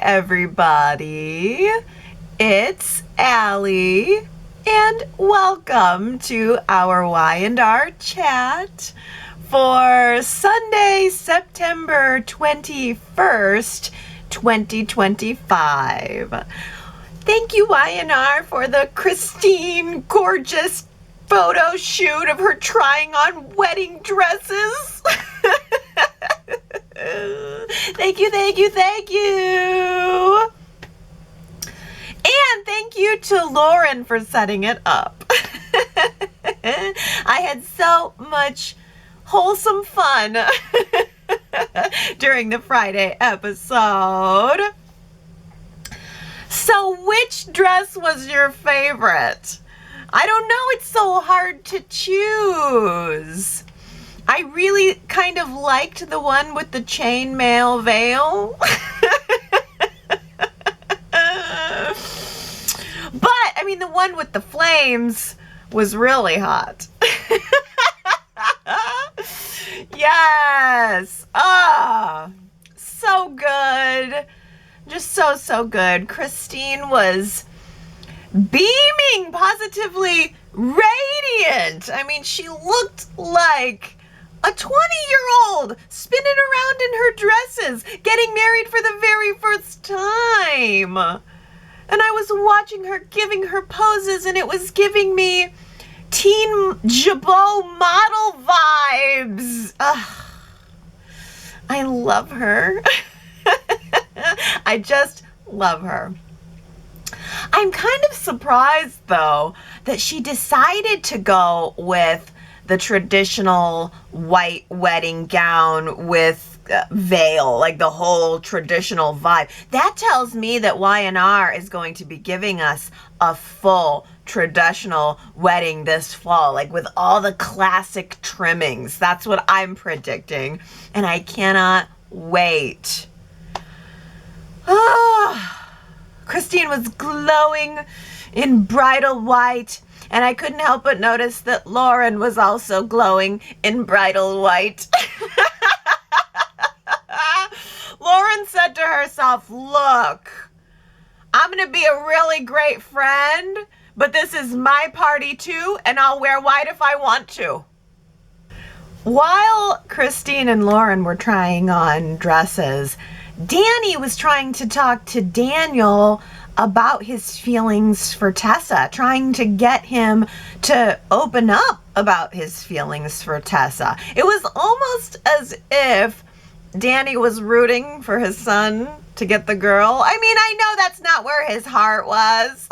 everybody. It's Allie, and welcome to our Y&R Chat for Sunday, September 21st, 2025. Thank you, Y&R, for the Christine, gorgeous photo shoot of her trying on wedding dresses. Thank you, thank you, thank you. And thank you to Lauren for setting it up. I had so much wholesome fun during the Friday episode. So which dress was your favorite? I don't know, it's so hard to choose. I really kind of liked the one with the chainmail veil. But, I mean, the one with the flames was really hot. Yes. Ah, so good. Just so good. Christine was beaming, positively radiant. I mean, she looked like a 20-year-old spinning around in her dresses, getting married for the very first time. And I was watching her, giving her poses, and it was giving me Teen Jabot model vibes. Ugh. I love her. I just love her. I'm kind of surprised, though, that she decided to go with the traditional white wedding gown with veil, like the whole traditional vibe. That tells me that Y&R is going to be giving us a full traditional wedding this fall, like with all the classic trimmings. That's what I'm predicting, and I cannot wait. Christine was glowing in bridal white, and I couldn't help but notice that Lauren was also glowing in bridal white. Lauren said to herself, look, I'm going to be a really great friend, but this is my party too, and I'll wear white if I want to. While Christine and Lauren were trying on dresses, Danny was trying to talk to Daniel about his feelings for Tessa, trying to get him to open up about his feelings for Tessa. It was almost as if Danny was rooting for his son to get the girl. I mean, I know that's not where his heart was.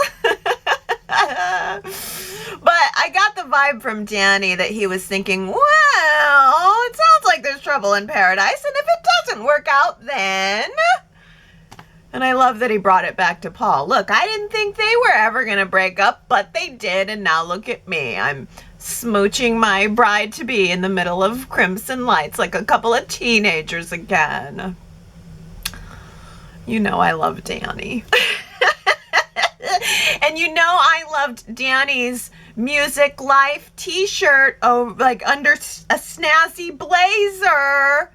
But I got the vibe from Danny that he was thinking, well, it sounds like there's trouble in paradise, and if it doesn't work out, then... And I love that he brought it back to Paul. Look, I didn't think they were ever going to break up, but they did, and now look at me. I'm smooching my bride-to-be in the middle of crimson lights like a couple of teenagers again. You know I love Danny. And you know I loved Danny's Music Life t-shirt, like under a snazzy blazer.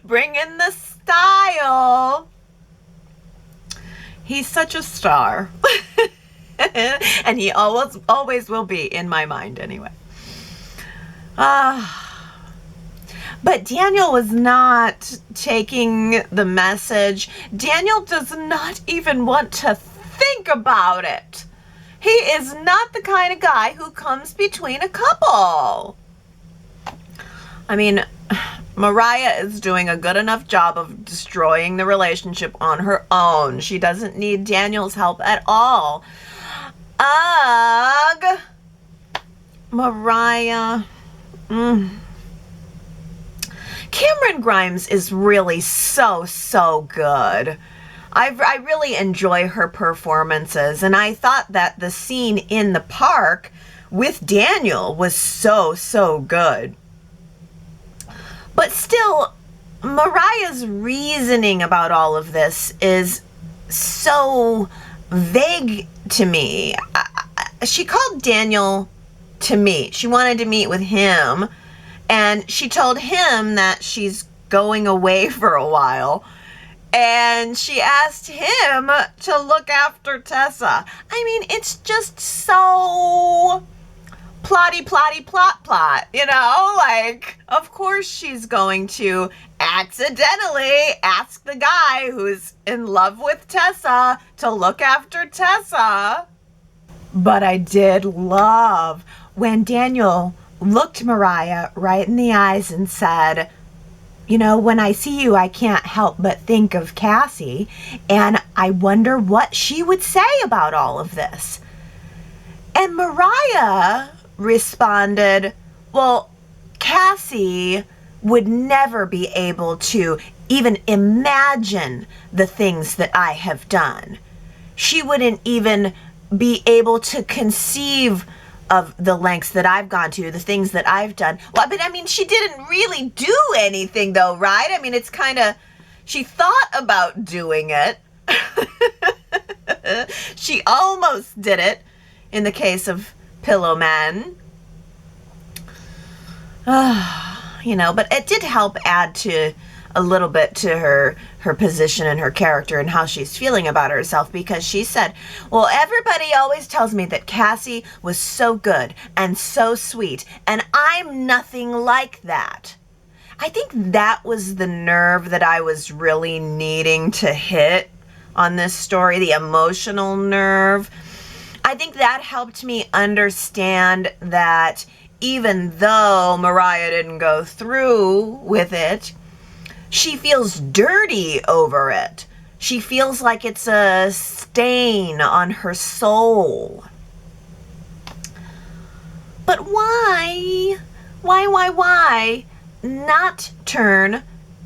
Bringing the style. He's such a star. And he always will be in my mind anyway. But Daniel was not taking the message. Daniel does not even want to think about it. He is not the kind of guy who comes between a couple. I mean, Mariah is doing a good enough job of destroying the relationship on her own. She doesn't need Daniel's help at all. Ugh. Mariah. Cameron Grimes is really so good. I really enjoy her performances, and I thought that the scene in the park with Daniel was so good. But still, Mariah's reasoning about all of this is so vague to me. She called Daniel to meet. She wanted to meet with him, and she told him that she's going away for a while. And she asked him to look after Tessa. I mean, it's just so plotty, plot, you know? Like, of course she's going to accidentally ask the guy who's in love with Tessa to look after Tessa. But I did love when Daniel looked Mariah right in the eyes and said, you know, when I see you, I can't help but think of Cassie, and I wonder what she would say about all of this. And Mariah responded, well, Cassie would never be able to even imagine the things that I have done. She wouldn't even be able to conceive of the lengths that I've gone to, the things that I've done. Well, but I mean, she didn't really do anything though, right? I mean, it's kind of, she thought about doing it. She almost did it in the case of Pillow Man. You know, but it did help add to a little bit to her position and her character and how she's feeling about herself, because she said, well, everybody always tells me that Cassie was so good and so sweet, and I'm nothing like that. I think that was the nerve that I was really needing to hit on this story, the emotional nerve. I think that helped me understand that even though Mariah didn't go through with it, she feels dirty over it. She feels like it's a stain on her soul. But why not turn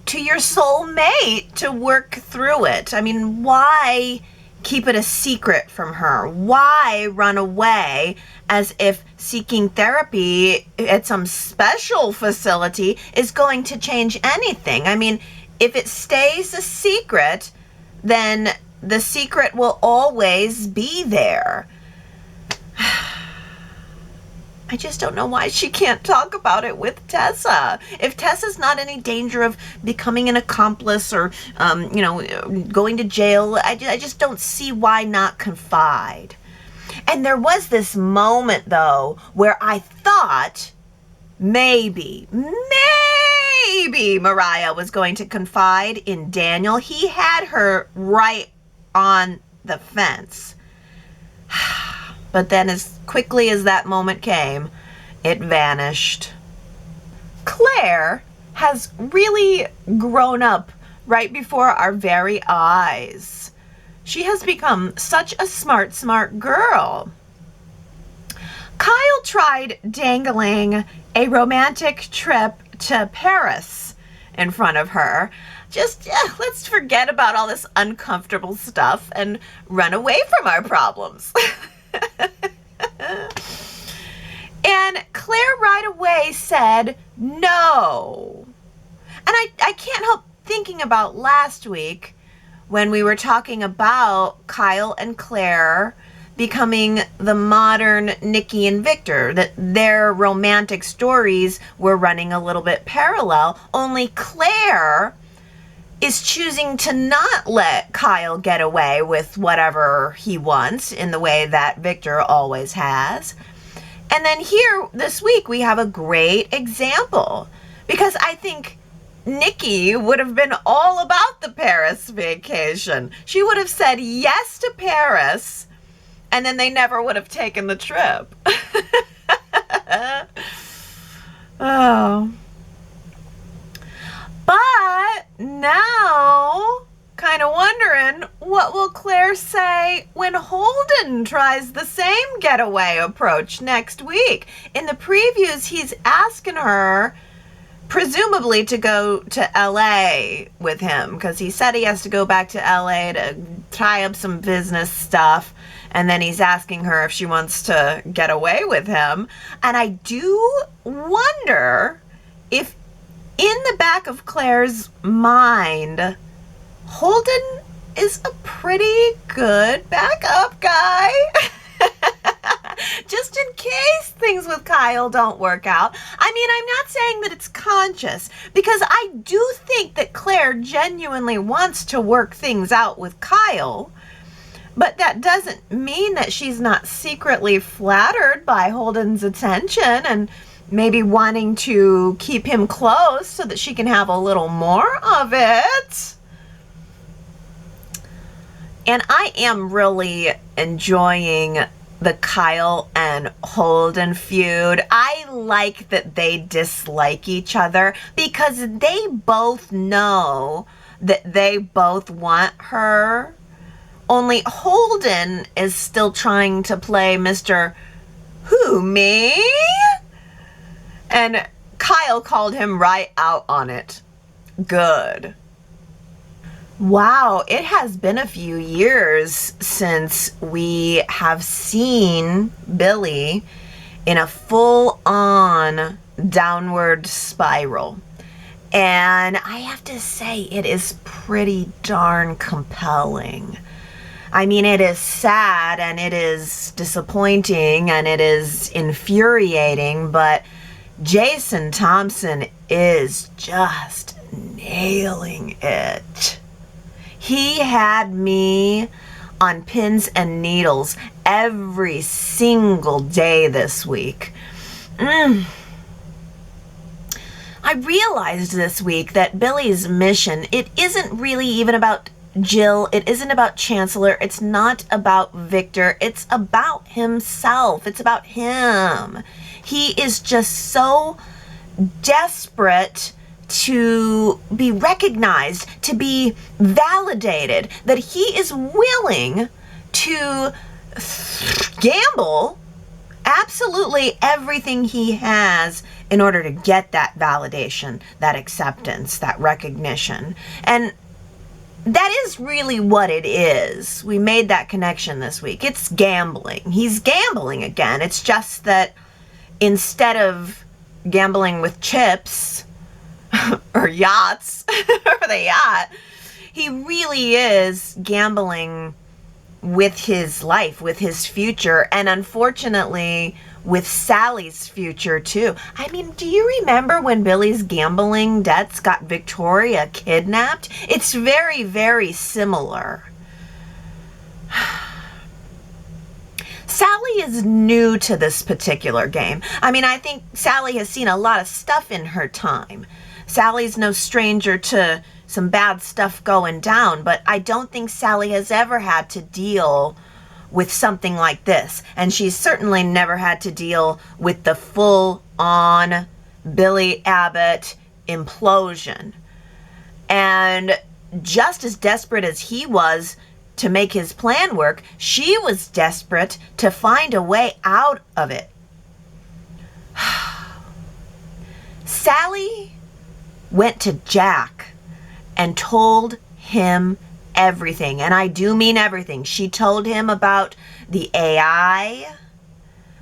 to your soulmate to work through it? I mean, why keep it a secret from her? Why run away as if seeking therapy at some special facility is going to change anything? I mean, if it stays a secret, then the secret will always be there. I just don't know why she can't talk about it with Tessa. If Tessa's not in any danger of becoming an accomplice or, you know, going to jail, I just don't see why not confide. And there was this moment, though, where I thought maybe Mariah was going to confide in Daniel. He had her right on the fence. But then as quickly as that moment came, it vanished. Claire has really grown up right before our very eyes. She has become such a smart girl. Kyle tried dangling a romantic trip to Paris in front of her. Just, let's forget about all this uncomfortable stuff and run away from our problems. And Claire right away said no. And I can't help thinking about last week when we were talking about Kyle and Claire becoming the modern Nikki and Victor, that their romantic stories were running a little bit parallel, only Claire is choosing to not let Kyle get away with whatever he wants in the way that Victor always has. And then here this week we have a great example, because I think Nikki would have been all about the Paris vacation. She would have said yes to Paris, and then they never would have taken the trip. Oh. But now, kind of wondering, what will Claire say when Holden tries the same getaway approach next week? In the previews, he's asking her, presumably, to go to LA with him, because he said he has to go back to LA to tie up some business stuff. And then he's asking her if she wants to get away with him. And I do wonder if in the back of Claire's mind, Holden is a pretty good backup guy. just in case things with Kyle don't work out. I mean, I'm not saying that it's conscious, because I do think that Claire genuinely wants to work things out with Kyle. But that doesn't mean that she's not secretly flattered by Holden's attention and maybe wanting to keep him close so that she can have a little more of it. And I am really enjoying the Kyle and Holden feud. I like that they dislike each other because they both know that they both want her. Only Holden is still trying to play Mr. Who, me? And Kyle called him right out on it. Good. Wow, it has been a few years since we have seen Billy in a full-on downward spiral. And I have to say, it is pretty darn compelling. I mean, it is sad and it is disappointing and it is infuriating, but Jason Thompson is just nailing it. He had me on pins and needles every single day this week. I realized this week that Billy's mission, it isn't really even about Jill. It isn't about Chancellor. It's not about Victor. It's about himself. It's about him. He is just so desperate to be recognized, to be validated, that he is willing to gamble absolutely everything he has in order to get that validation, that acceptance, that recognition. And that is really what it is. We made that connection this week. It's gambling. He's gambling again. It's just that instead of gambling with chips or yachts or the yacht, he really is gambling with his life, with his future, and unfortunately with Sally's future too. I mean, do you remember when Billy's gambling debts got Victoria kidnapped? It's very, very similar. Sally is new to this particular game. I mean, I think Sally has seen a lot of stuff in her time. Sally's no stranger to some bad stuff going down, but I don't think Sally has ever had to deal with something like this. And she's certainly never had to deal with the full-on Billy Abbott implosion. And just as desperate as he was to make his plan work, she was desperate to find a way out of it. Sally went to Jack and told him everything, and I do mean everything. She told him about the AI,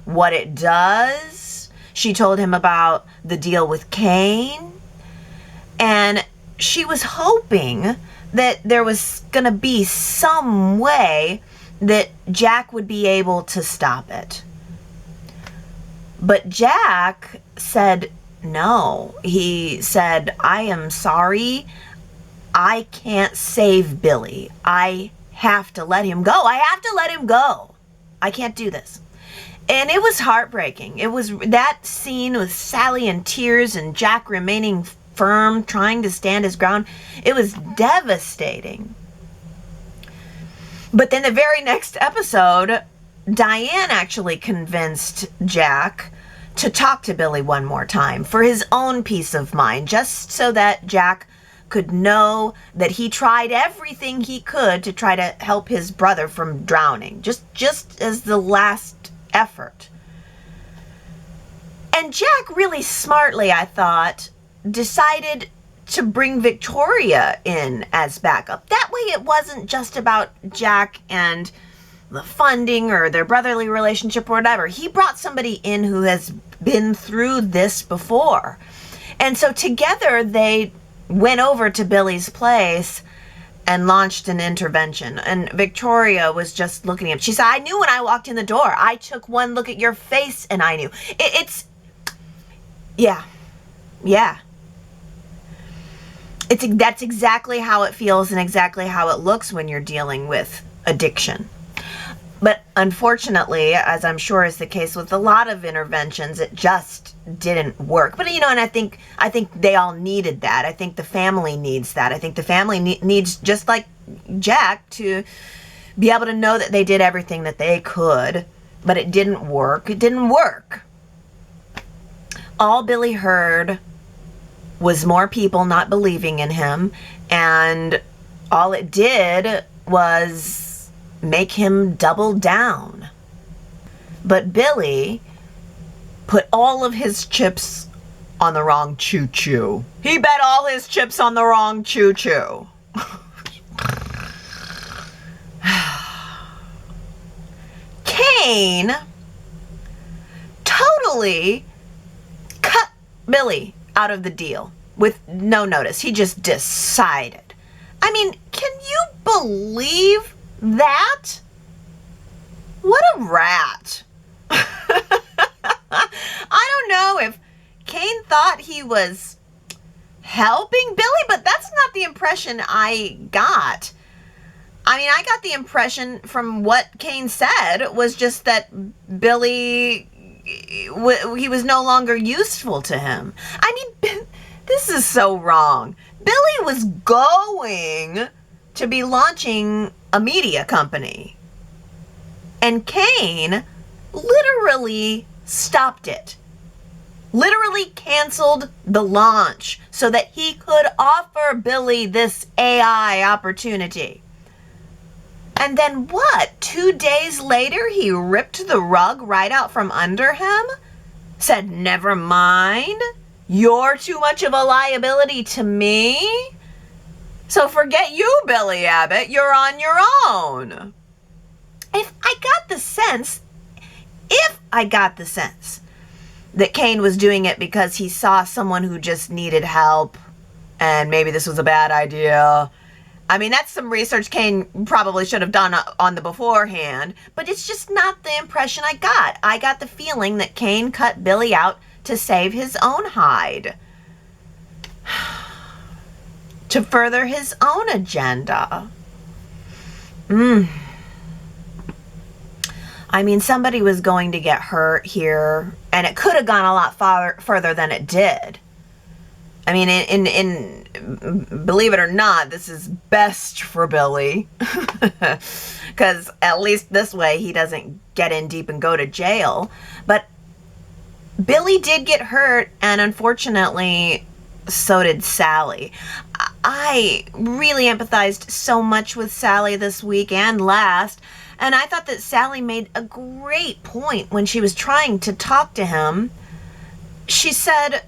what it does. She told him about the deal with Kane, and she was hoping that there was going to be some way that Jack would be able to stop it. But Jack said no. He said, "I am sorry. I can't save Billy. I have to let him go. I have to let him go. I can't do this." And it was heartbreaking. It was that scene with Sally in tears and Jack remaining firm, trying to stand his ground. It was devastating. But then the very next episode, Diane actually convinced Jack to talk to Billy one more time for his own peace of mind, just so that Jack could know that he tried everything he could to try to help his brother from drowning, just as the last effort. And Jack really smartly, I thought, decided to bring Victoria in as backup. That way it wasn't just about Jack and the funding or their brotherly relationship or whatever. He brought somebody in who has been through this before. And so together they went over to Billy's place and launched an intervention. And Victoria was just looking at him. She said, I knew when I walked in the door. I took one look at your face and I knew. Yeah. That's exactly how it feels and exactly how it looks when you're dealing with addiction. But unfortunately, as I'm sure is the case with a lot of interventions, it just didn't work. But, and I think they all needed that. I think the family needs that. I think the family needs, just like Jack, to be able to know that they did everything that they could, but it didn't work. It didn't work. All Billy heard was more people not believing in him, and all it did was make him double down. But Billy put all of his chips on the wrong choo-choo. He bet all his chips on the wrong choo-choo. Kane totally cut Billy out of the deal with no notice. He just decided. I mean, can you believe that? What a rat. I don't know if Kane thought he was helping Billy, but that's not the impression I got. I mean, I got the impression from what Kane said was just that Billy, he was no longer useful to him. I mean, this is so wrong. Billy was going to be launching a media company, and Kane literally stopped it. Literally canceled the launch so that he could offer Billy this AI opportunity. And then what? 2 days later, he ripped the rug right out from under him? Said, never mind. You're too much of a liability to me? So forget you, Billy Abbott. You're on your own. If I got the sense that Kane was doing it because he saw someone who just needed help and maybe this was a bad idea. I mean, that's some research Kane probably should have done on the beforehand, but it's just not the impression I got. I got the feeling that Kane cut Billy out to save his own hide. To further his own agenda. I mean, somebody was going to get hurt here, and it could have gone a lot further than it did. I mean, in believe it or not, this is best for Billy, because at least this way he doesn't get in deep and go to jail. But Billy did get hurt, and unfortunately, so did Sally. I really empathized so much with Sally this week and last, and I thought that Sally made a great point when she was trying to talk to him. She said,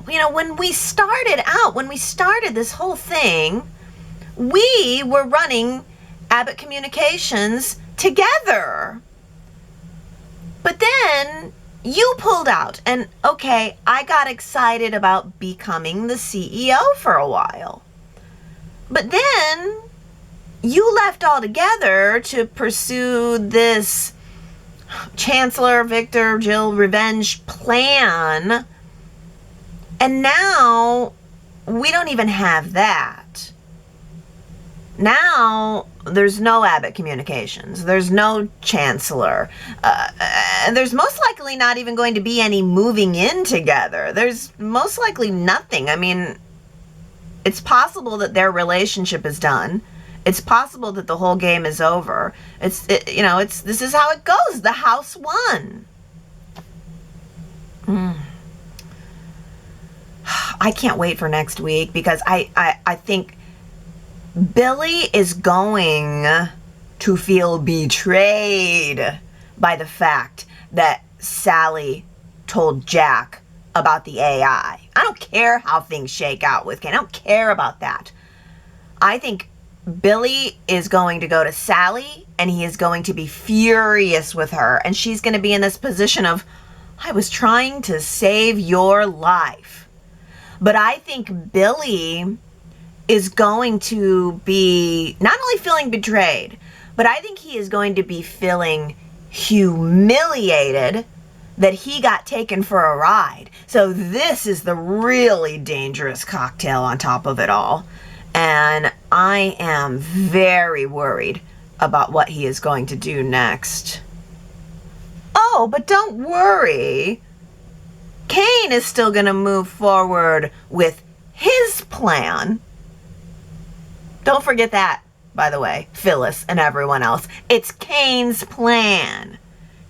when we started this whole thing, we were running Abbott Communications together. But then you pulled out, and okay, I got excited about becoming the CEO for a while. But then you left altogether to pursue this Chancellor Victor Jill revenge plan. And now we don't even have that. Now there's no Abbott Communications. There's no Chancellor. And there's most likely not even going to be any moving in together. There's most likely nothing. I mean, it's possible that their relationship is done. It's possible that the whole game is over. This is how it goes. The house won. I can't wait for next week because I think Billy is going to feel betrayed by the fact that Sally told Jack about the AI. I don't care how things shake out with Kane. I don't care about that. I think Billy is going to go to Sally and he is going to be furious with her, and she's going to be in this position of, I was trying to save your life. But I think Billy is going to be not only feeling betrayed, but I think he is going to be feeling humiliated that he got taken for a ride. So this is the really dangerous cocktail on top of it all. And I am very worried about what he is going to do next. Oh, but don't worry. Cain is still going to move forward with his plan. Don't forget that, by the way, Phyllis and everyone else. It's Cain's plan.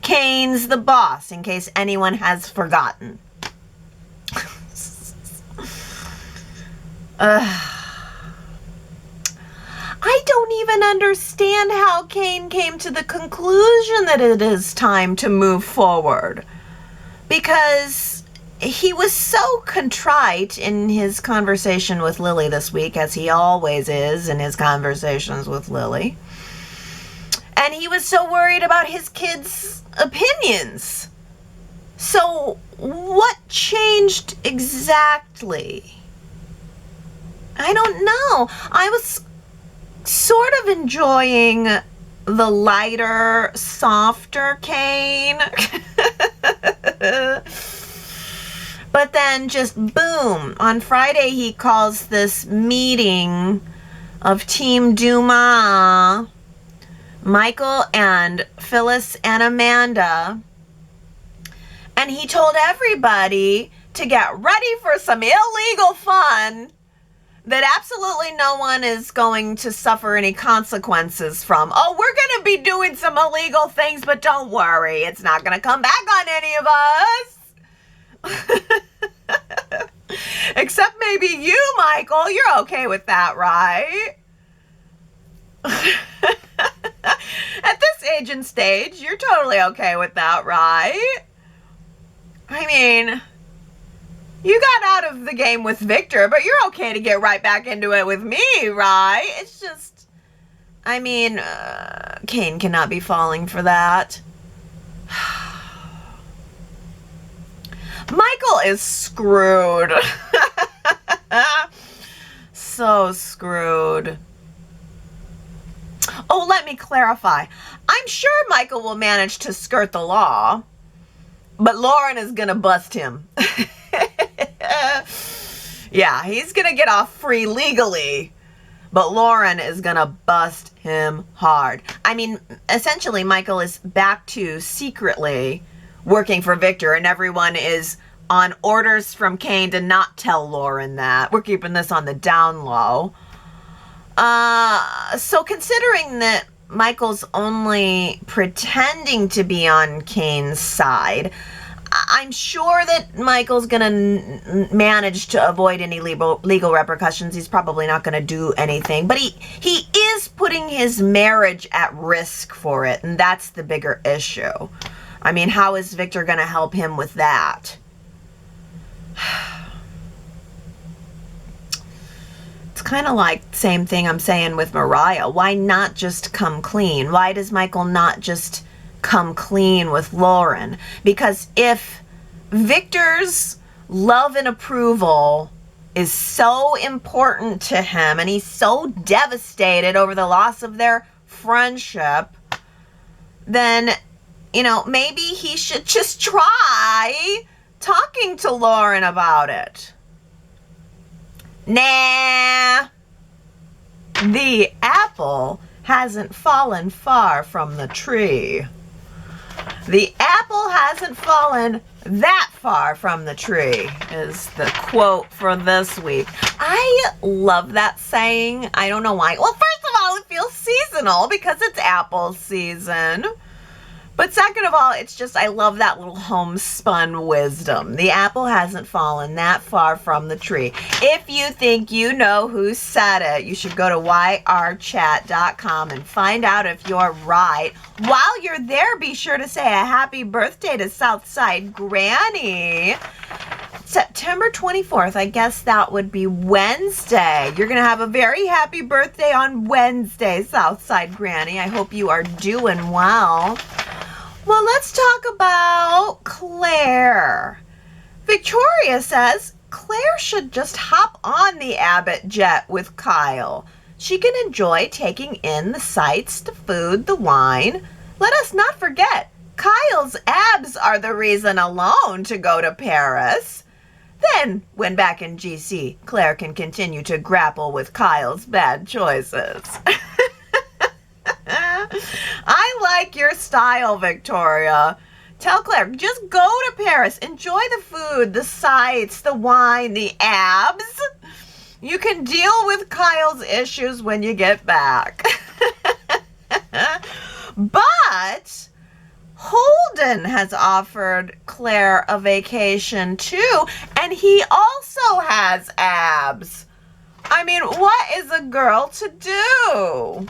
Cain's the boss, in case anyone has forgotten. I don't even understand how Cain came to the conclusion that it is time to move forward. Because he was so contrite in his conversation with Lily this week, as he always is in his conversations with Lily. And he was so worried about his kids' opinions. So what changed exactly? I don't know. I was sort of enjoying the lighter, softer Cain. But then just boom, on Friday he calls this meeting of Team Duma, Michael and Phyllis and Amanda, and he told everybody to get ready for some illegal fun that absolutely no one is going to suffer any consequences from. Oh, we're going to be doing some illegal things, but don't worry, it's not going to come back on any of us. Except maybe you, Michael. You're okay with that, right? At this age and stage, you're totally okay with that, right? I mean, you got out of the game with Victor, but you're okay to get right back into it with me, right? It's just, I mean, Cain cannot be falling for that. Michael is screwed. So screwed. Oh, let me clarify. I'm sure Michael will manage to skirt the law, but Lauren is gonna bust him. Yeah, he's gonna get off free legally, but Lauren is gonna bust him hard. I mean, essentially, Michael is back to secretly working for Victor, and everyone is on orders from Cain to not tell Lauren that. We're keeping this on the down low. So considering that Michael's only pretending to be on Cain's side, I'm sure that Michael's gonna manage to avoid any legal repercussions. He's probably not gonna do anything, but he is putting his marriage at risk for it, and that's the bigger issue. I mean, how is Victor gonna help him with that? It's kind of like the same thing I'm saying with Mariah. Why not just come clean? Why does Michael not just come clean with Lauren? Because if Victor's love and approval is so important to him, and he's so devastated over the loss of their friendship, then, you know, maybe he should just try talking to Lauren about it. Nah. The apple hasn't fallen far from the tree. The apple hasn't fallen that far from the tree is the quote for this week. I love that saying. I don't know why. Well, first of all, it feels seasonal because it's apple season. But second of all, it's just, I love that little homespun wisdom. The apple hasn't fallen that far from the tree. If you think you know who said it, you should go to yrchat.com and find out if you're right. While you're there, be sure to say a happy birthday to Southside Granny. September 24th, I guess that would be Wednesday. You're going to have a very happy birthday on Wednesday, Southside Granny. I hope you are doing well. Well, let's talk about Claire. Victoria says, Claire should just hop on the Abbott jet with Kyle. She can enjoy taking in the sights, the food, the wine. Let us not forget, Kyle's abs are the reason alone to go to Paris. Then, when back in GC, Claire can continue to grapple with Kyle's bad choices. I like your style, Victoria. Tell Claire, just go to Paris. Enjoy the food, the sights, the wine, the abs. You can deal with Kyle's issues when you get back. But Holden has offered Claire a vacation too, and he also has abs. I mean, what is a girl to do?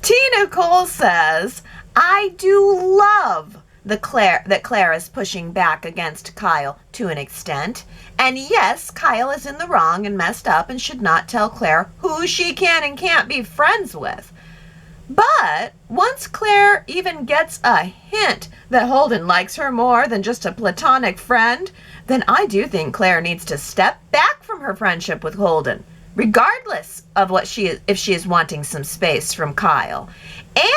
T. Nicole says, I do love that Claire is pushing back against Kyle to an extent. And yes, Kyle is in the wrong and messed up and should not tell Claire who she can and can't be friends with. But once Claire even gets a hint that Holden likes her more than just a platonic friend, then I do think Claire needs to step back from her friendship with Holden, regardless of what if she is wanting some space from Kyle.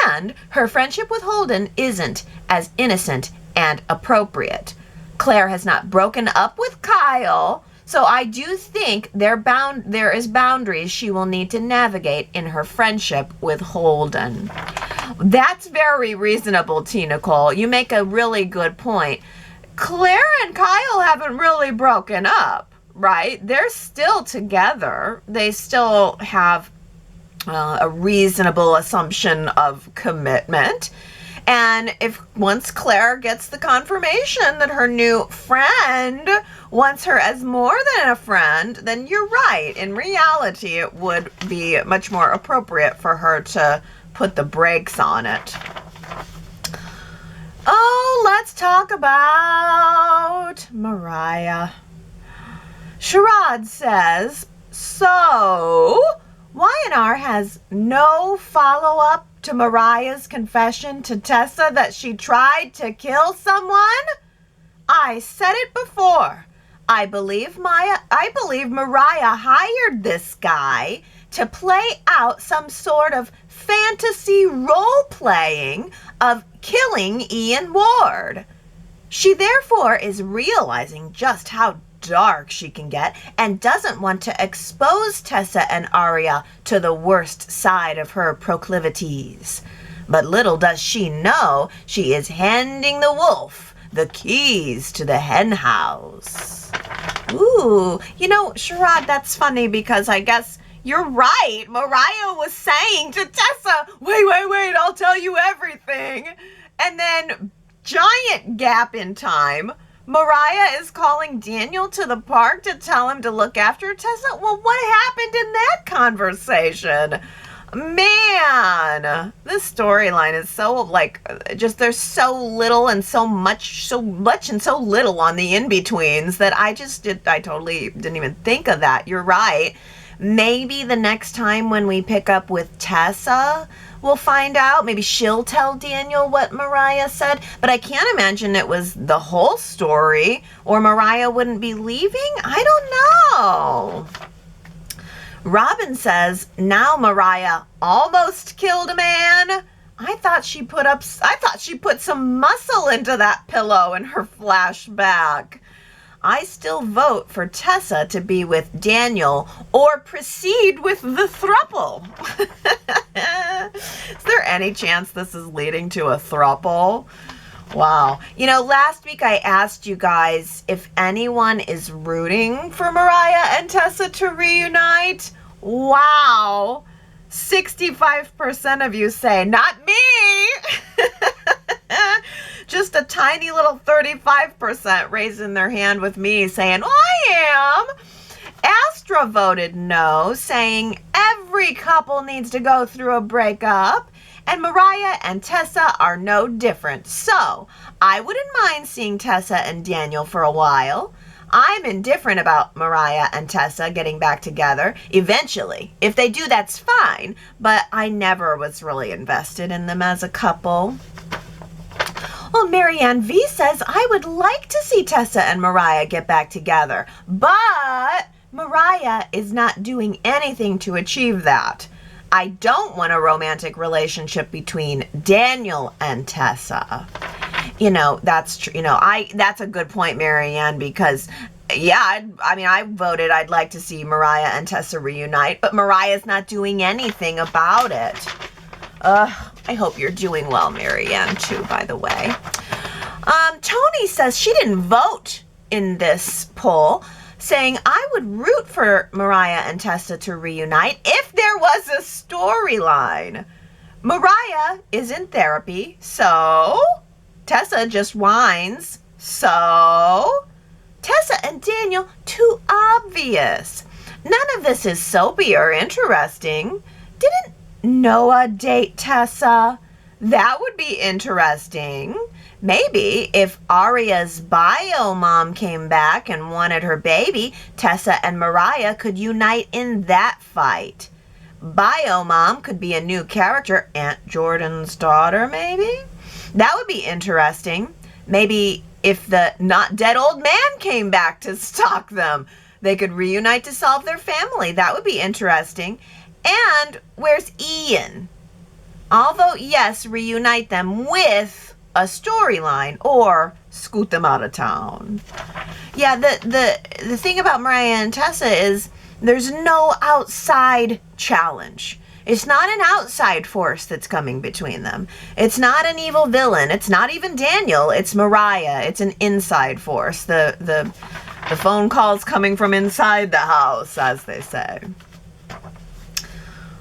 And her friendship with Holden isn't as innocent and appropriate. Claire has not broken up with Kyle, so I do think there is boundaries she will need to navigate in her friendship with Holden. That's very reasonable, T. Nicole. You make a really good point. Claire and Kyle haven't really broken up, right? They're still together. They still have a reasonable assumption of commitment. And if once Claire gets the confirmation that her new friend wants her as more than a friend, then you're right. In reality, it would be much more appropriate for her to put the brakes on it. Oh, let's talk about Mariah. Sherrod says, so Y&R has no follow-up to Mariah's confession to Tessa that she tried to kill someone? I said it before. I believe Mariah hired this guy to play out some sort of fantasy role-playing of killing Ian Ward. She therefore is realizing just how dark she can get and doesn't want to expose Tessa and Arya to the worst side of her proclivities. But little does she know she is handing the wolf the keys to the hen house. Ooh, you know, Sherrod, that's funny because I guess you're right. Mariah was saying to Tessa, wait, I'll tell you everything. And then, giant gap in time, Mariah is calling Daniel to the park to tell him to look after Tessa. Well, what happened in that conversation? Man, this storyline is so there's so little and so much and so little on the in-betweens that I totally didn't even think of that. You're right. Maybe the next time when we pick up with Tessa, we'll find out. Maybe she'll tell Daniel what Mariah said. But I can't imagine it was the whole story, or Mariah wouldn't be leaving. I don't know. Robin says, now Mariah almost killed a man. I thought she put some muscle into that pillow in her flashback. I still vote for Tessa to be with Daniel or proceed with the throuple. Is there any chance this is leading to a throuple? Wow. You know, last week I asked you guys if anyone is rooting for Mariah and Tessa to reunite. Wow. 65% of you say, not me. Just a tiny little 35% raising their hand with me saying, oh, I am. Astra voted no, saying every couple needs to go through a breakup, and Mariah and Tessa are no different. So I wouldn't mind seeing Tessa and Daniel for a while. I'm indifferent about Mariah and Tessa getting back together eventually. If they do, that's fine, but I never was really invested in them as a couple. Well, Marianne V says, I would like to see Tessa and Mariah get back together, but Mariah is not doing anything to achieve that. I don't want a romantic relationship between Daniel and Tessa. That's true. That's a good point, Marianne, because yeah, I voted I'd like to see Mariah and Tessa reunite, but Mariah's not doing anything about it. I hope you're doing well, Marianne, too, by the way. Tony says she didn't vote in this poll, saying, I would root for Mariah and Tessa to reunite if there was a storyline. Mariah is in therapy, so Tessa just whines, so Tessa and Daniel, too obvious. None of this is soapy or interesting. Didn't Noah date Tessa? That would be interesting. Maybe if Aria's bio mom came back and wanted her baby, Tessa and Mariah could unite in that fight. Bio mom could be a new character, Aunt Jordan's daughter, maybe? That would be interesting. Maybe if the not dead old man came back to stalk them, they could reunite to solve their family. That would be interesting. And where's Ian? Although, yes, reunite them with a storyline or scoot them out of town. Yeah, the thing about Mariah and Tessa is there's no outside challenge. It's not an outside force that's coming between them. It's not an evil villain. It's not even Daniel. It's Mariah. It's an inside force. The phone calls coming from inside the house, as they say.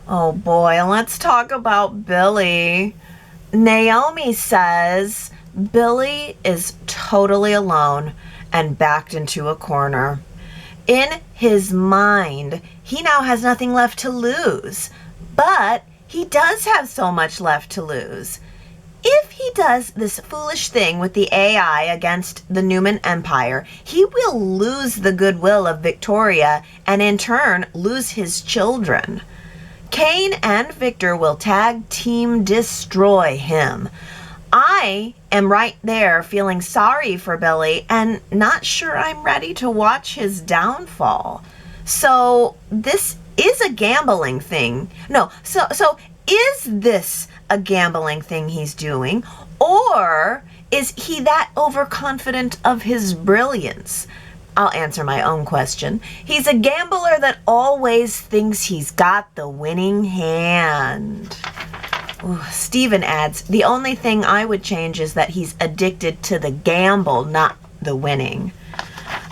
Oh boy, let's talk about Billy. Naomi says Billy is totally alone and backed into a corner. In his mind, he now has nothing left to lose, but he does have so much left to lose. If he does this foolish thing with the AI against the Newman Empire, he will lose the goodwill of Victoria and in turn lose his children. Kane and Victor will tag team destroy him. I am right there feeling sorry for Billy and not sure I'm ready to watch his downfall. So this is a gambling thing. No, so is this a gambling thing he's doing, or is he that overconfident of his brilliance? I'll answer my own question. He's a gambler that always thinks he's got the winning hand. Ooh, Stephen adds, the only thing I would change is that he's addicted to the gamble, not the winning.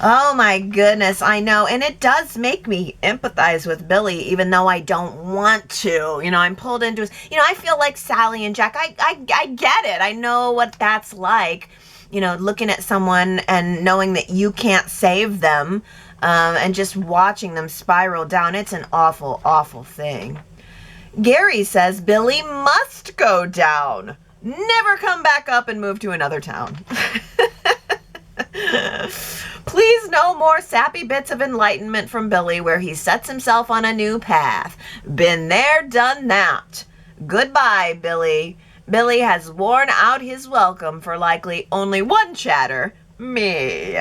Oh my goodness, I know. And it does make me empathize with Billy, even though I don't want to. I'm pulled into his, I feel like Sally and Jack. I get it. I know what that's like. Looking at someone and knowing that you can't save them, and just watching them spiral down. It's an awful, awful thing. Gary says Billy must go down. Never come back up and move to another town. Please, no more sappy bits of enlightenment from Billy where he sets himself on a new path. Been there, done that. Goodbye, Billy. Billy has worn out his welcome for likely only one chatter, me.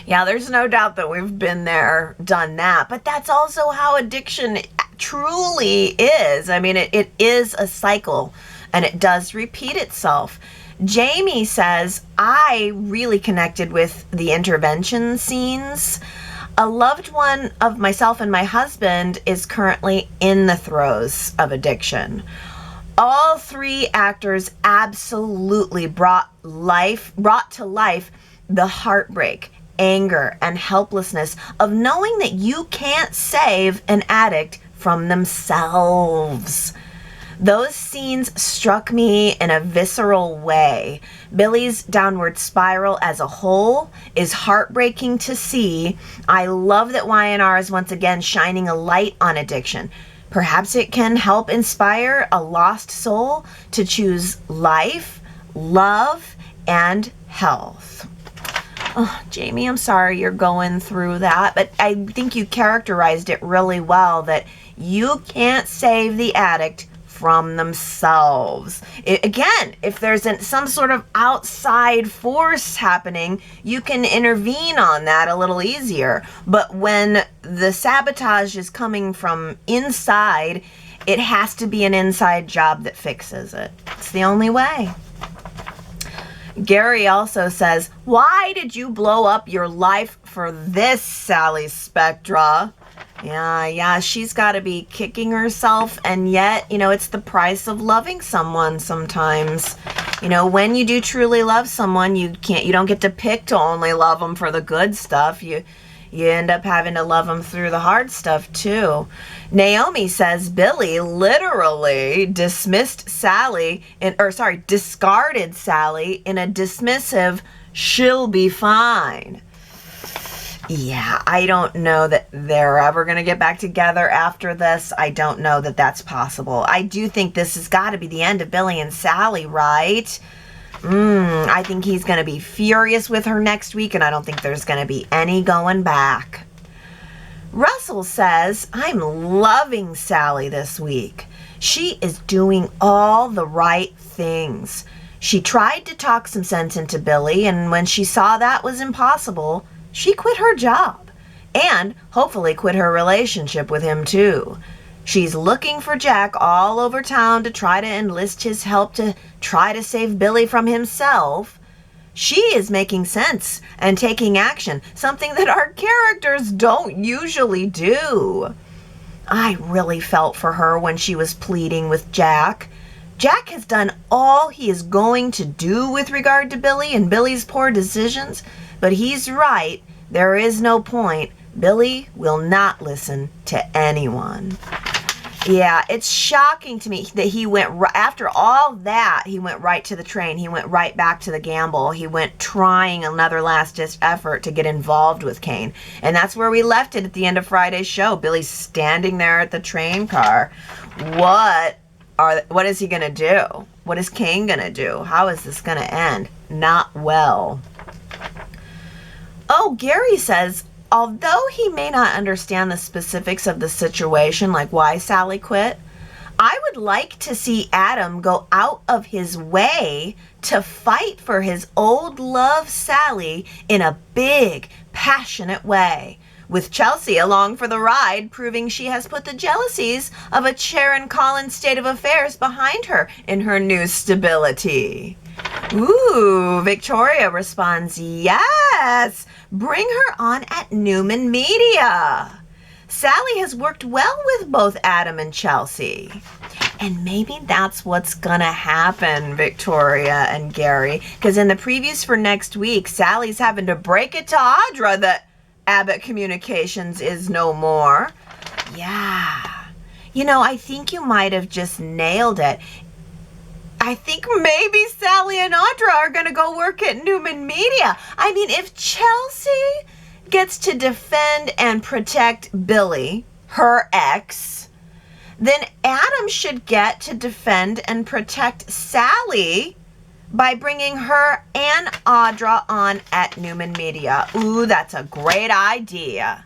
Yeah, there's no doubt that we've been there, done that, but that's also how addiction truly is. I mean, it is a cycle, and it does repeat itself. Jamie says, I really connected with the intervention scenes. A loved one of myself and my husband is currently in the throes of addiction. All three actors absolutely brought to life the heartbreak, anger, and helplessness of knowing that you can't save an addict from themselves. Those scenes struck me in a visceral way. Billy's downward spiral as a whole is heartbreaking to see. I love that Y&R is once again shining a light on addiction. Perhaps it can help inspire a lost soul to choose life, love, and health. Oh, Jamie, I'm sorry you're going through that, but I think you characterized it really well, that you can't save the addict from themselves. Again, if there's some sort of outside force happening, you can intervene on that a little easier. But when the sabotage is coming from inside, it has to be an inside job that fixes it. It's the only way. Gary also says, why did you blow up your life for this, Sally Spectra? Yeah, she's got to be kicking herself, and yet, it's the price of loving someone sometimes. When you do truly love someone, you don't get to pick to only love them for the good stuff. You end up having to love them through the hard stuff too. Naomi says Billy literally discarded Sally in a dismissive, she'll be fine. Yeah, I don't know that they're ever going to get back together after this. I don't know that that's possible. I do think this has got to be the end of Billy and Sally, right? I think he's going to be furious with her next week, and I don't think there's going to be any going back. Russell says, I'm loving Sally this week. She is doing all the right things. She tried to talk some sense into Billy, and when she saw that was impossible, she quit her job and hopefully quit her relationship with him too. She's looking for Jack all over town to try to enlist his help to try to save Billy from himself. She is making sense and taking action, something that our characters don't usually do. I really felt for her when she was pleading with Jack. Jack has done all he is going to do with regard to Billy and Billy's poor decisions, but he's right. There is no point. Billy will not listen to anyone. Yeah, it's shocking to me that he went, after all that, he went right to the train. He went right back to the gamble. He went trying another last-ditch effort to get involved with Kane. And that's where we left it at the end of Friday's show. Billy's standing there at the train car. What is he going to do? What is Kane going to do? How is this going to end? Not well. Oh, Gary says, although he may not understand the specifics of the situation, like why Sally quit, I would like to see Adam go out of his way to fight for his old love, Sally, in a big, passionate way, with Chelsea along for the ride, proving she has put the jealousies of a Sharon Collins state of affairs behind her in her new stability. Ooh, Victoria responds, yes, bring her on at Newman Media. Sally has worked well with both Adam and Chelsea. And maybe that's what's gonna happen, Victoria and Gary, because in the previews for next week, Sally's having to break it to Audra that Abbott Communications is no more. Yeah. I think you might have just nailed it. I think maybe Sally and Audra are going to go work at Newman Media. I mean, if Chelsea gets to defend and protect Billy, her ex, then Adam should get to defend and protect Sally by bringing her and Audra on at Newman Media. Ooh, that's a great idea.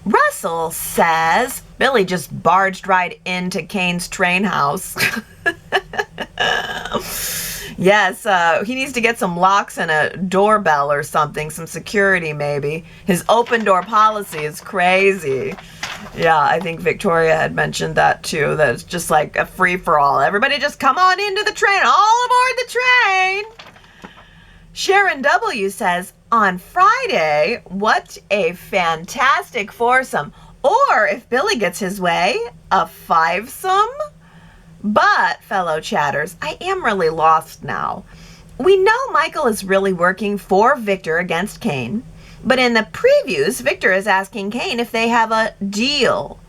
Russell says Billy just barged right into Kane's train house. Yes, he needs to get some locks and a doorbell or something, some security maybe. His open door policy is crazy. Yeah, I think Victoria had mentioned that too, that it's just like a free-for-all. Everybody just come on into the train, all aboard the train. Sharon W. says, on Friday, what a fantastic foursome. Or, if Billy gets his way, a fivesome. But, fellow chatters, I am really lost now. We know Michael is really working for Victor against Kane. But in the previews, Victor is asking Kane if they have a deal.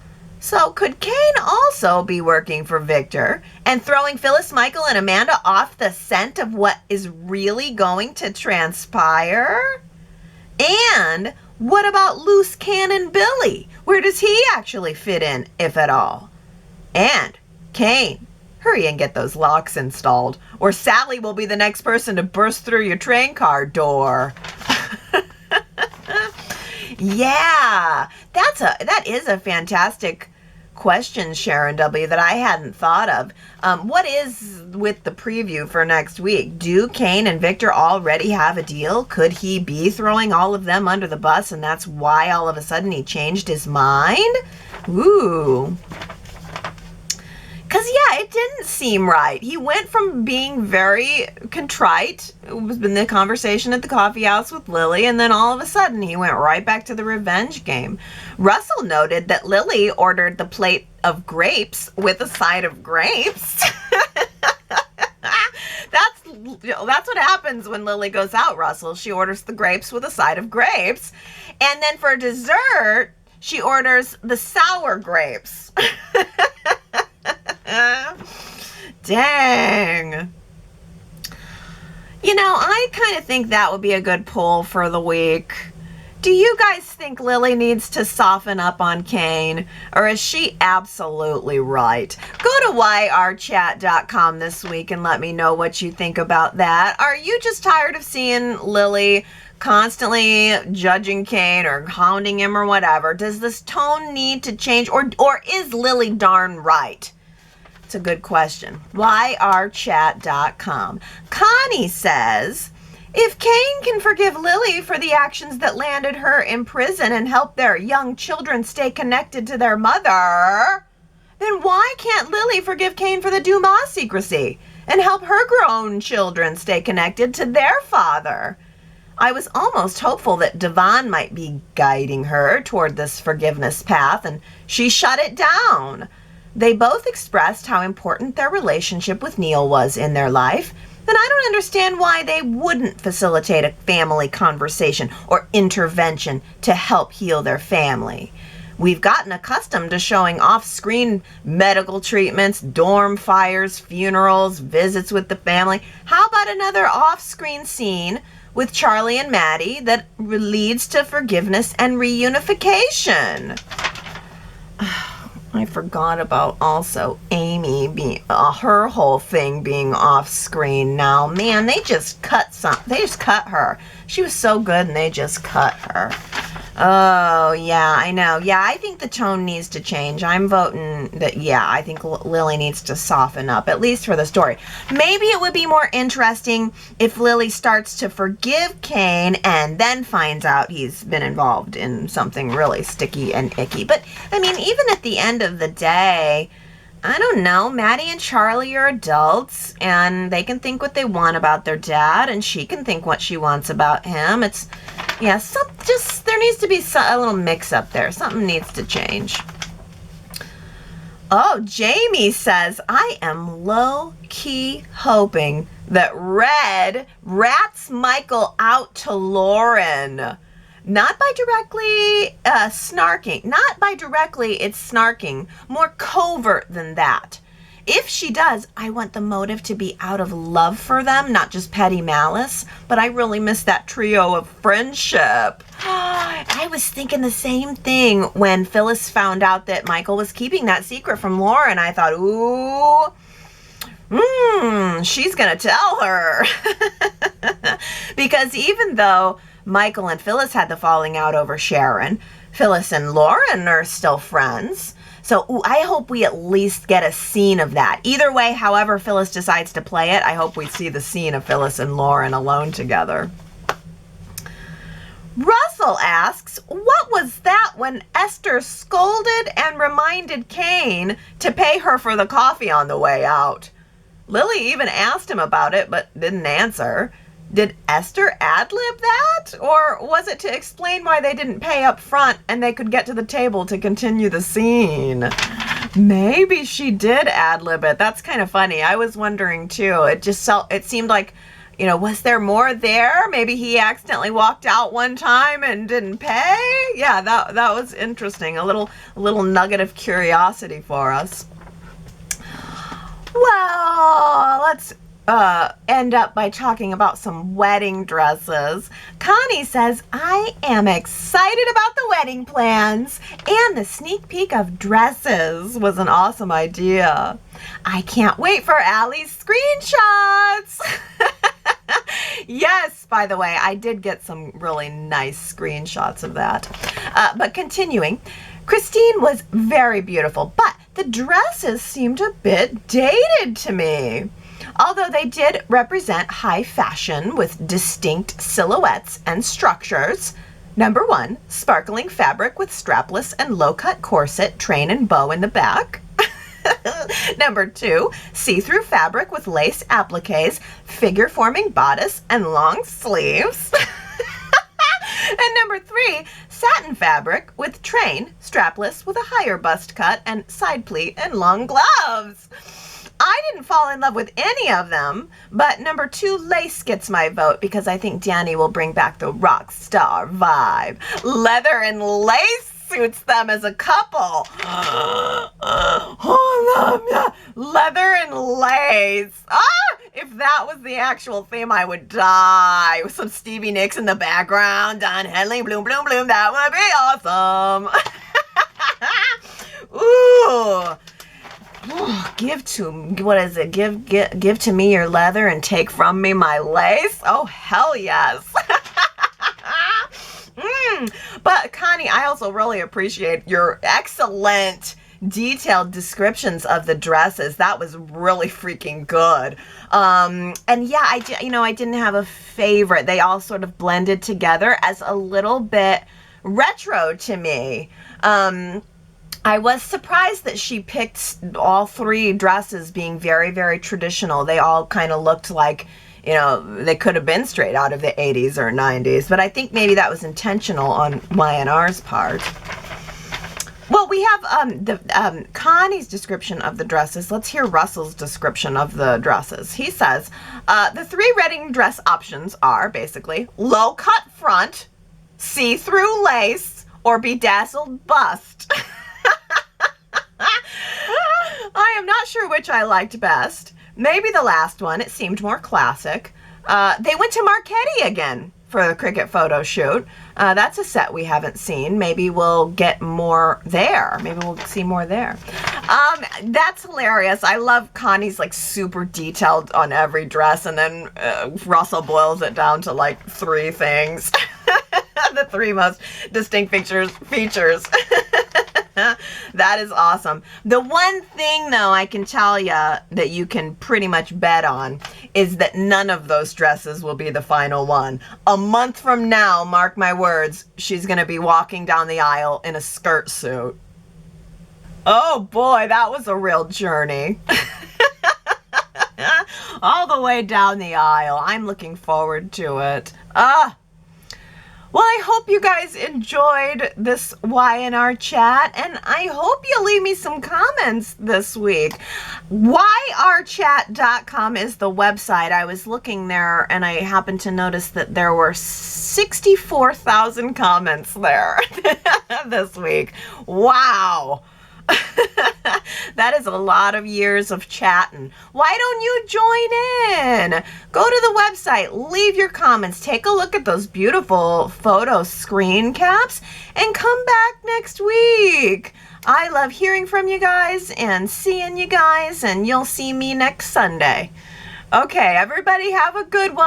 So could Kane also be working for Victor and throwing Phyllis, Michael, and Amanda off the scent of what is really going to transpire? And what about Loose Cannon Billy? Where does he actually fit in, if at all? And Kane, hurry and get those locks installed, or Sally will be the next person to burst through your train car door. Yeah, that is a fantastic questions, Sharon W., that I hadn't thought of. What is with the preview for next week? Do Kane and Victor already have a deal? Could he be throwing all of them under the bus, and that's why all of a sudden he changed his mind? Ooh. Because, yeah, it didn't seem right. He went from being very contrite, it was in the conversation at the coffee house with Lily, and then all of a sudden he went right back to the revenge game. Russell noted that Lily ordered the plate of grapes with a side of grapes. That's what happens when Lily goes out, Russell. She orders the grapes with a side of grapes. And then for dessert, she orders the sour grapes. Dang. You know, I kind of think that would be a good poll for the week. Do you guys think Lily needs to soften up on Kane, or is she absolutely right? Go to yrchat.com this week and let me know what you think about that. Are you just tired of seeing Lily constantly judging Kane or hounding him or whatever? Does this tone need to change, or is Lily darn right? It's a good question. yrchat.com. Connie says, if Kane can forgive Lily for the actions that landed her in prison and help their young children stay connected to their mother, then why can't Lily forgive Kane for the Dumas secrecy and help her grown children stay connected to their father? I was almost hopeful that Devon might be guiding her toward this forgiveness path, and she shut it down. They both expressed how important their relationship with Neil was in their life, and I don't understand why they wouldn't facilitate a family conversation or intervention to help heal their family. We've gotten accustomed to showing off-screen medical treatments, dorm fires, funerals, visits with the family. How about another off-screen scene with Charlie and Maddie that leads to forgiveness and reunification? I forgot about also Amy being her whole thing being off screen now. Man, they just cut her. She was so good and they just cut her. Oh, yeah, I know. Yeah, I think the tone needs to change. I'm voting that, yeah, I think Lily needs to soften up, at least for the story. Maybe it would be more interesting if Lily starts to forgive Kane and then finds out he's been involved in something really sticky and icky. But, I mean, even at the end of the day, I don't know, Maddie and Charlie are adults, and they can think what they want about their dad, and she can think what she wants about him. It's, yeah, there needs to be a little mix-up there. Something needs to change. Oh, Jamie says, I am low-key hoping that Red rats Michael out to Lauren. Not by directly snarking. Not by directly, it's snarking. More covert than that. If she does, I want the motive to be out of love for them, not just petty malice. But I really miss that trio of friendship. I was thinking the same thing when Phyllis found out that Michael was keeping that secret from Lauren. I thought, ooh, she's gonna tell her. Because even though Michael and Phyllis had the falling out over Sharon, Phyllis and Lauren are still friends. So I hope we at least get a scene of that. Either way, however Phyllis decides to play it, I hope we see the scene of Phyllis and Lauren alone together. Russell asks, what was that when Esther scolded and reminded Kane to pay her for the coffee on the way out? Lily even asked him about it, but didn't answer. Did Esther ad-lib that? Or was it to explain why they didn't pay up front and they could get to the table to continue the scene? Maybe she did ad-lib it. That's kind of funny. I was wondering too. It seemed like, you know, was there more there? Maybe he accidentally walked out one time and didn't pay? Yeah, that was interesting. A little nugget of curiosity for us. Well, let's end up by talking about some wedding dresses. Connie says, I am excited about the wedding plans, and the sneak peek of dresses was an awesome idea. I can't wait for Allie's screenshots. Yes, by the way, I did get some really nice screenshots of that. But continuing, Christine was very beautiful, but the dresses seemed a bit dated to me. Although they did represent high fashion with distinct silhouettes and structures. Number 1, sparkling fabric with strapless and low-cut corset, train and bow in the back. Number 2, see-through fabric with lace appliques, figure-forming bodice, and long sleeves. And number 3, satin fabric with train, strapless with a higher bust cut and side pleat and long gloves. I didn't fall in love with any of them, but number 2, lace gets my vote because I think Danny will bring back the rock star vibe. Leather and lace suits them as a couple. Leather and lace. If that was the actual theme, I would die. With some Stevie Nicks in the background, Don Henley, bloom, bloom, bloom. That would be awesome. Ooh. Give to me your leather and take from me my lace. Oh, hell yes. But Connie, I also really appreciate your excellent detailed descriptions of the dresses. That was really freaking good. And yeah, I didn't have a favorite. They all sort of blended together as a little bit retro to me. I was surprised that she picked all 3 dresses being very, very traditional. They all kind of looked like, they could have been straight out of the 80s or 90s, but I think maybe that was intentional on Y&R's part. Well, we have Connie's description of the dresses. Let's hear Russell's description of the dresses. He says, the 3 wedding dress options are basically low cut front, see-through lace, or bedazzled bust. I am not sure which I liked best. Maybe the last one. It seemed more classic. They went to Marquette again for the cricket photo shoot. That's a set we haven't seen. Maybe we'll get more there. Maybe we'll see more there. That's hilarious. I love Connie's like super detailed on every dress, and then Russell boils it down to like 3 things. The 3 most distinct features. That is awesome. The one thing, though, I can tell you that you can pretty much bet on is that none of those dresses will be the final one. A month from now, mark my words, she's going to be walking down the aisle in a skirt suit. Oh boy, that was a real journey. All the way down the aisle. I'm looking forward to it. Well, I hope you guys enjoyed this Y&R chat, and I hope you leave me some comments this week. YRChat.com is the website. I was looking there, and I happened to notice that there were 64,000 comments there this week. Wow. That is a lot of years of chatting. Why don't you join in? Go to the website, leave your comments, take a look at those beautiful photo screen caps, and come back next week. I love hearing from you guys and seeing you guys, and you'll see me next Sunday. Okay, everybody have a good one.